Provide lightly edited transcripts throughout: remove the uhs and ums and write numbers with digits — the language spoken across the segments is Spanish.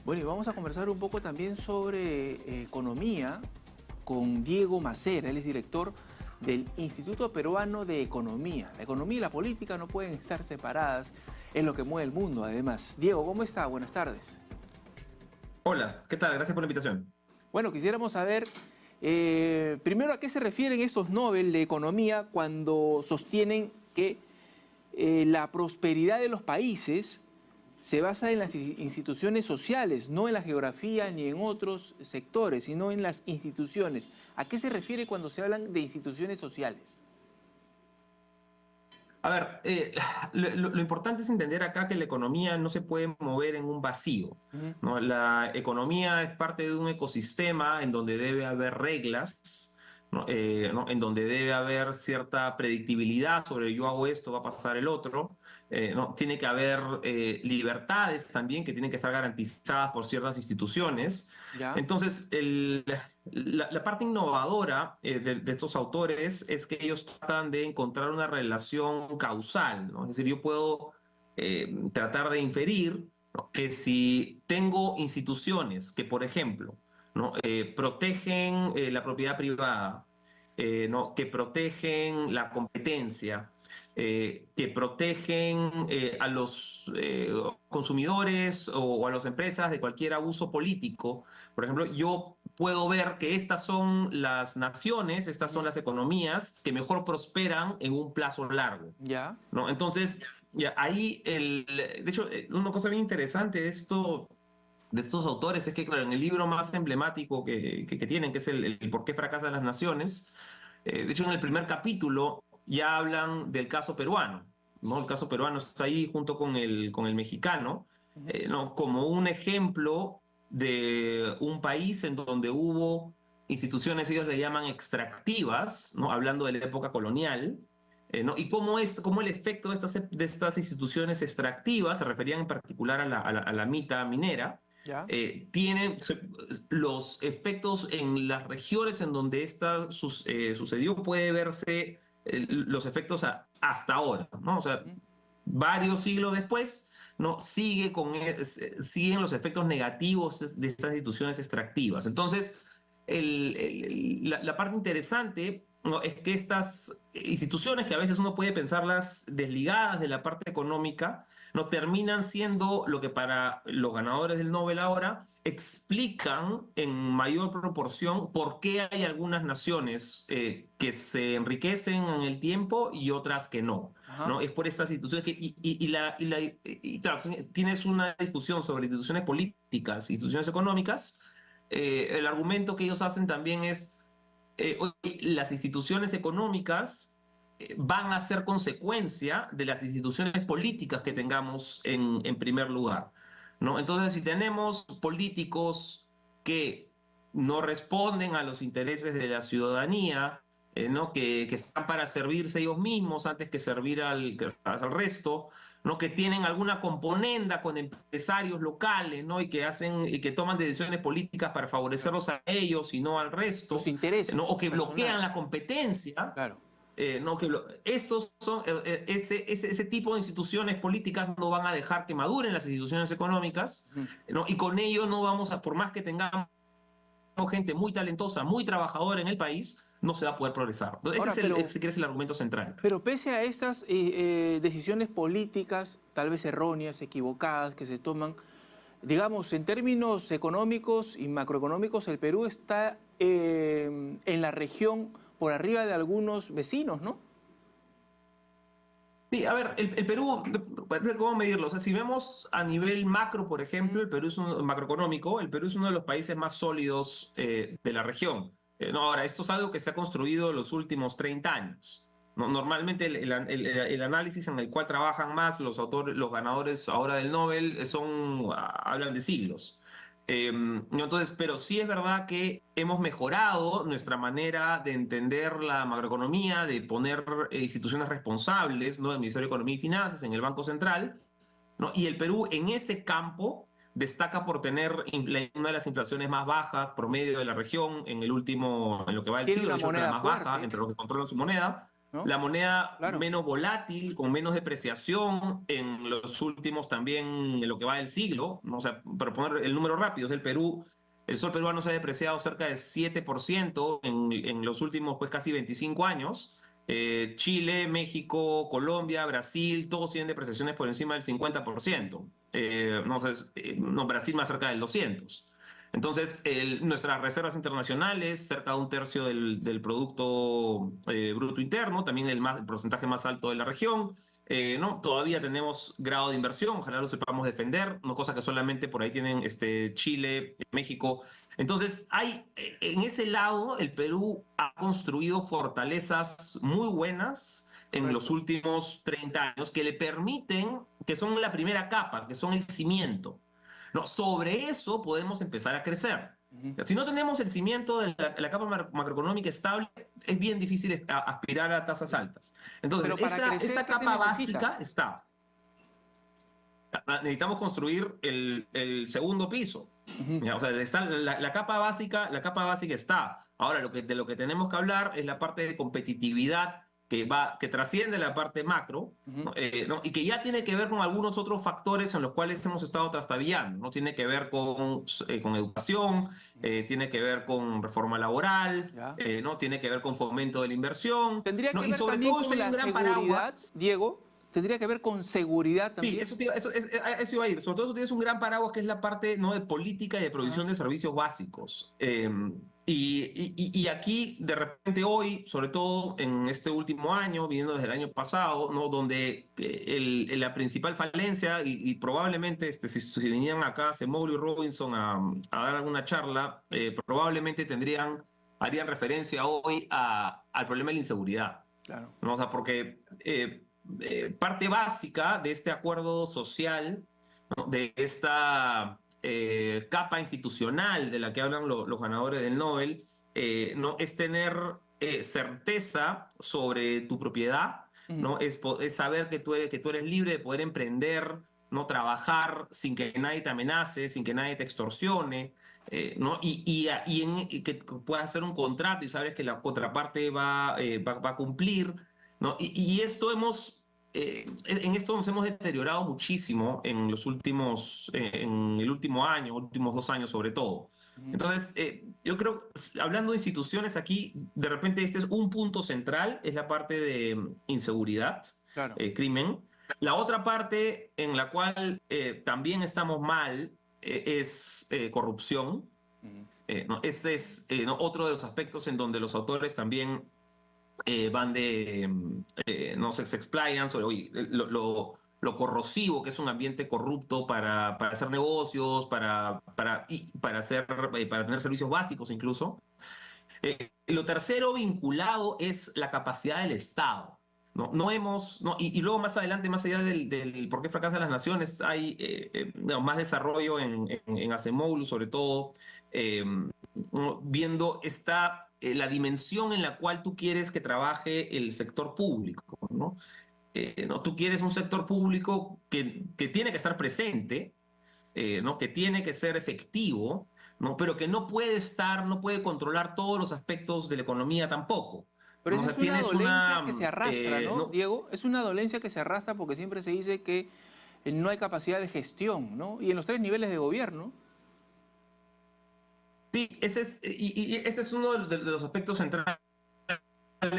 Bueno, y vamos a conversar un poco también sobre economía con Diego Macera. Él es director del Instituto Peruano de Economía. La economía y la política no pueden estar separadas, es lo que mueve el mundo además. Diego, ¿cómo está? Buenas tardes. Hola, ¿qué tal? Gracias por la invitación. Bueno, quisiéramos saber primero a qué se refieren estos Nobel de Economía cuando sostienen que la prosperidad de los países se basa en las instituciones sociales, no en la geografía ni en otros sectores, sino en las instituciones. ¿A qué se refiere cuando se hablan de instituciones sociales? A ver, lo importante es entender acá que la economía no se puede mover en un vacío, Ujú. ¿no? La economía es parte de un ecosistema en donde debe haber reglas, ¿no? ¿No? En donde debe haber cierta predictibilidad sobre yo hago esto, va a pasar el otro. ¿No? Tiene que haber libertades también que tienen que estar garantizadas por ciertas instituciones. ¿Ya? Entonces, la parte innovadora de estos autores es que ellos tratan de encontrar una relación causal, ¿no? Es decir, yo puedo tratar de inferir, ¿no?, que si tengo instituciones que, por ejemplo, ¿no?, protegen la propiedad privada, ¿no?, que protegen la competencia, que protegen a los consumidores o a las empresas de cualquier abuso político. Por ejemplo, yo puedo ver que estas son las naciones, estas son Ujú. las economías que mejor prosperan en un plazo largo, ¿Ya? ¿no? Entonces, ya, ahí, de hecho, una cosa bien interesante de estos autores es que, claro, en el libro más emblemático que tienen, que es el ¿Por qué fracasan las naciones? De hecho, en el primer capítulo ya hablan del caso peruano, ¿no? El caso peruano está ahí junto con el mexicano, Ujú. ¿no?, como un ejemplo de un país en donde hubo instituciones, ellos le llaman extractivas, ¿no?, hablando de la época colonial, ¿no? Y cómo el efecto de estas instituciones extractivas, se referían en particular a la mita minera, ¿Ya? tienen los efectos en las regiones en donde esta sucedió, puede verse los efectos hasta ahora, ¿no? O sea, Ujú. varios siglos después, ¿no?, siguen los efectos negativos de estas instituciones extractivas. Entonces, la parte interesante, ¿no?, es que estas instituciones, que a veces uno puede pensarlas desligadas de la parte económica, no terminan siendo lo que para los ganadores del Nobel ahora explican en mayor proporción por qué hay algunas naciones que se enriquecen en el tiempo y otras que no. Ajá. ¿No? Es por estas instituciones claro, tienes una discusión sobre instituciones políticas, instituciones económicas. El argumento que ellos hacen también es, oye, las instituciones económicas van a ser consecuencia de las instituciones políticas que tengamos en primer lugar, ¿no? Entonces, si tenemos políticos que no responden a los intereses de la ciudadanía, ¿no?, que están para servirse ellos mismos antes que servir al resto, ¿no?, que tienen alguna componenda con empresarios locales, ¿no?, y que toman decisiones políticas para Claro. favorecerlos a ellos y no al Sus resto, ¿no?, o intereses que bloquean la personales. competencia. Claro. No, ese tipo de instituciones políticas no van a dejar que maduren las instituciones económicas, Ujú. ¿no? Y con ello no vamos a, por más que tengamos gente muy talentosa, muy trabajadora en el país, no se va a poder progresar. Entonces, ese Ahora, es si quieres, el argumento central. pero pese a estas decisiones políticas, tal vez erróneas, equivocadas, que se toman, digamos, en términos económicos y macroeconómicos, el Perú está en la región por arriba de algunos vecinos, ¿no? Sí, a ver, el Perú, ¿cómo medirlo? O sea, si vemos a nivel macro, por ejemplo, Mm. macroeconómico, el Perú es uno de los países más sólidos de la región. No, ahora, esto es algo que se ha construido en los últimos 30 años. ¿No? Normalmente el análisis en el cual trabajan más los autores, los ganadores ahora del Nobel, hablan de siglos. No, entonces, pero sí es verdad que hemos mejorado nuestra manera de entender la macroeconomía, de poner instituciones responsables, ¿no?, del Ministerio de Economía y Finanzas, en el Banco Central, ¿no? Y el Perú en ese campo destaca por tener una de las inflaciones más bajas promedio de la región en lo que va del Tiene siglo, una de hecho, creo que la moneda más baja fuerte. entre los que controlan su moneda. ¿no? la moneda Claro. menos volátil, con menos depreciación en los últimos también, en lo que va del siglo, ¿no? O sea, para poner el número rápido, es el Perú, el sol peruano se ha depreciado cerca de 7% en los últimos pues casi 25 años. Chile, México, Colombia, Brasil, todos tienen depreciaciones por encima del 50%. No, no, Brasil más cerca del 200%. Entonces, nuestras reservas internacionales, cerca de un tercio del Producto Bruto Interno, también el porcentaje más alto de la región. ¿No? Todavía tenemos grado de inversión, ojalá lo sepamos defender, no cosa que solamente por ahí tienen Chile, México. Entonces, en ese lado, el Perú ha construido fortalezas muy buenas en los Correcto. últimos 30 años que le permiten, que son la primera capa, que son el cimiento. No, sobre eso podemos empezar a crecer. Ujú. Si no tenemos el cimiento de la capa macroeconómica estable, es bien difícil aspirar a tasas altas. Entonces, Pero para crecer, esa ¿qué se capa necesita? básica está. Necesitamos construir el segundo piso. Ujú. O sea, está la capa básica está. Ahora, de lo que tenemos que hablar es la parte de competitividad que trasciende la parte macro, Ujú. ¿no? ¿No? Y que ya tiene que ver con algunos otros factores en los cuales hemos estado trastabillando, ¿no? Tiene que ver con educación, tiene que ver con reforma laboral, Ya. ¿no? Tiene que ver con fomento de la inversión, Tendría ¿no? que Y ver sobre también todo esto con hay un la gran seguridad, paraguas. Diego. Tendría que ver con seguridad Sí, también. eso iba a ir. Sobre todo, eso tienes un gran paraguas que es la parte, ¿no?, de política y de Ajá. provisión de servicios básicos. Y aquí, de repente, hoy, sobre todo en este último año, viniendo desde el año pasado, ¿no?, donde la principal falencia, y probablemente si vinieran acá Acemoglu y Robinson a dar alguna charla, probablemente harían referencia hoy al problema de la inseguridad. Claro. ¿No? O sea, porque parte básica de este acuerdo social, ¿no?, de esta capa institucional de la que hablan los ganadores del Nobel, ¿no?, es tener certeza sobre tu propiedad, Ujú. ¿no? Es saber que tú eres libre de poder emprender, no trabajar sin que nadie te amenace, sin que nadie te extorsione, ¿no? Y que puedas hacer un contrato y sabes que la contraparte va a cumplir, ¿no? Y en esto nos hemos deteriorado muchísimo en el último año, últimos 2 años sobre todo. Ujú. Entonces, yo creo, hablando de instituciones aquí, de repente este es un punto central, es la parte de inseguridad, Claro. crimen. La otra parte en la cual también estamos mal es corrupción. Ujú. ¿No? Este es ¿no?, otro de los aspectos en donde los autores también no sé, se explayan sobre oye, lo corrosivo que es un ambiente corrupto para hacer negocios, para tener servicios básicos incluso. Lo tercero vinculado es la capacidad del Estado. No, no hemos, no, y luego más adelante, más allá del por qué fracasan las naciones, hay no, más desarrollo en Acemoglu, sobre todo, ¿no?, viendo la dimensión en la cual tú quieres que trabaje el sector público, ¿no? ¿No? Tú quieres un sector público que tiene que estar presente, ¿no?, que tiene que ser efectivo, ¿no?, pero que no puede controlar todos los aspectos de la economía tampoco. Pero ¿No? O esa sea, es una tienes dolencia que se arrastra, ¿no, ¿no? Diego? Es una dolencia que se arrastra porque siempre se dice que no hay capacidad de gestión, ¿no? Y en los tres niveles de gobierno. Sí, ese es uno de los aspectos centrales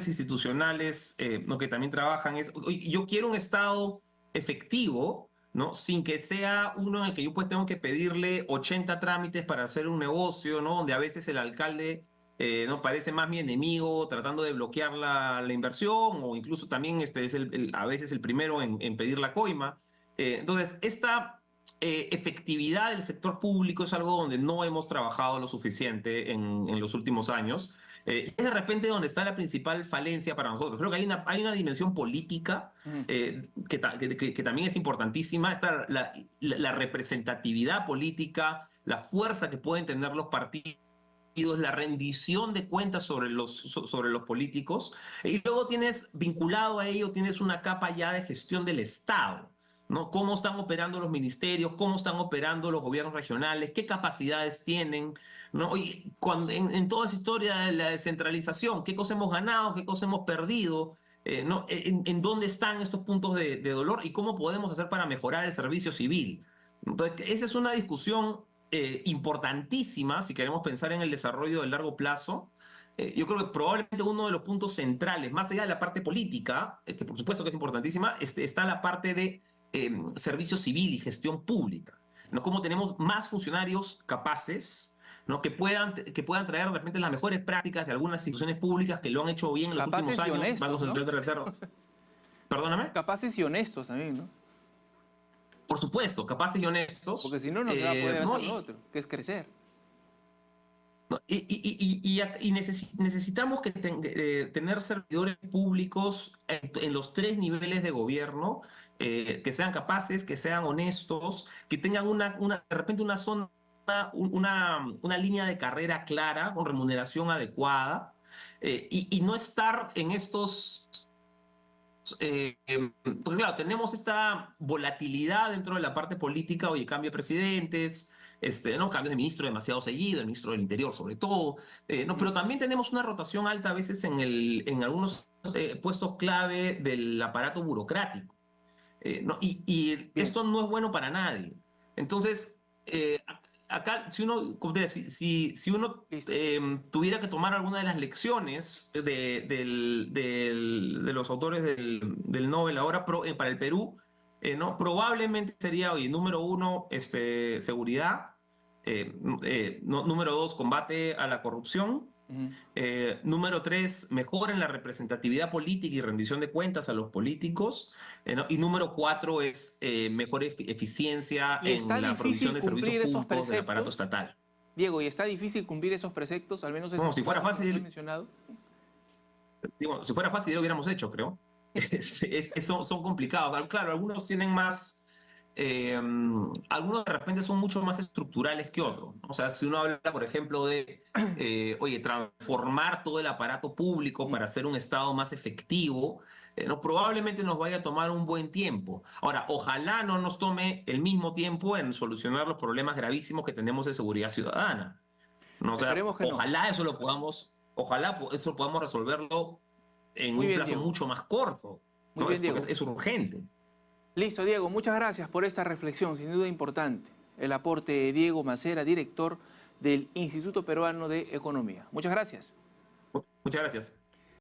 institucionales, ¿no?, que también trabajan. Oye, yo quiero un Estado efectivo, ¿no?, sin que sea uno en el que yo pues tengo que pedirle 80 trámites para hacer un negocio, ¿no?, donde a veces el alcalde no parece más mi enemigo tratando de bloquear la inversión, o incluso también es a veces el primero en pedir la coima. Entonces, esta efectividad del sector público es algo donde no hemos trabajado lo suficiente en los últimos años. Es de repente donde está la principal falencia para nosotros. Creo que hay una dimensión política Ujú. que también es importantísima. Está la representatividad política, la fuerza que pueden tener los partidos, la rendición de cuentas sobre los políticos. Y luego vinculado a ello, tienes una capa ya de gestión del Estado, ¿no? Cómo están operando los ministerios, cómo están operando los gobiernos regionales, qué capacidades tienen, ¿no? En toda esa historia de la descentralización, qué cosas hemos ganado, qué cosas hemos perdido. ¿no? En dónde están estos puntos de dolor y cómo podemos hacer para mejorar el servicio civil. Entonces, esa es una discusión importantísima si queremos pensar en el desarrollo del largo plazo. Yo creo que probablemente uno de los puntos centrales, más allá de la parte política, que por supuesto que es importantísima, está la parte de servicio civil y gestión pública, ¿no? Cómo tenemos más funcionarios capaces, ¿no? que puedan traer de repente las mejores prácticas de algunas instituciones públicas que lo han hecho bien en los últimos Capaces y años, Banco honestos, ¿no? Central de Reserva. Perdóname. Capaces y honestos también, ¿no? Por supuesto, capaces y honestos. Porque si no, no se va a poder ¿no? hacer lo otro, que es crecer. Necesitamos tener servidores públicos en los tres niveles de gobierno, que sean capaces, que sean honestos, que tengan de repente una zona, una línea de carrera clara, con remuneración adecuada, y no estar en estos. Porque claro, tenemos esta volatilidad dentro de la parte política, oye, cambio de presidentes, ¿no? Cambios de ministro demasiado seguido, el ministro del Interior sobre todo, ¿no? Pero también tenemos una rotación alta a veces en algunos puestos clave del aparato burocrático, ¿no? Y Bien, esto no es bueno para nadie. Entonces, acá, si uno, como te decía, si uno listo. tuviera que tomar alguna de las lecciones de los autores del Nobel ahora para el Perú, ¿no? Probablemente sería, oye, número uno, seguridad, número dos, combate a la corrupción. Ujú. Número tres, mejora en la representatividad política y rendición de cuentas a los políticos. ¿No? Y número cuatro es mejor eficiencia Y está en la provisión difícil de servicios cumplir esos públicos del aparato preceptos, estatal. Diego, y está difícil cumplir esos preceptos, al menos No, esos si fuera cuatro que nos has fácil, mencionado. sí, bueno, si fuera fácil ya lo hubiéramos hecho, creo. Son complicados. Claro, algunos tienen más, algunos de repente son mucho más estructurales que otros, ¿no? O sea, si uno habla, por ejemplo, de, oye, transformar todo el aparato público para hacer un Estado más efectivo, ¿no? Probablemente nos vaya a tomar un buen tiempo. Ahora, ojalá no nos tome el mismo tiempo en solucionar los problemas gravísimos que tenemos de seguridad ciudadana, ¿no? O sea, Esperemos que no. ojalá eso podamos resolverlo en Muy un bien, plazo Diego. mucho más corto, Muy ¿no? bien, Es porque Diego. es urgente. Listo, Diego. Muchas gracias por esta reflexión, sin duda importante. El aporte de Diego Macera, director del Instituto Peruano de Economía. Muchas gracias. Muchas gracias.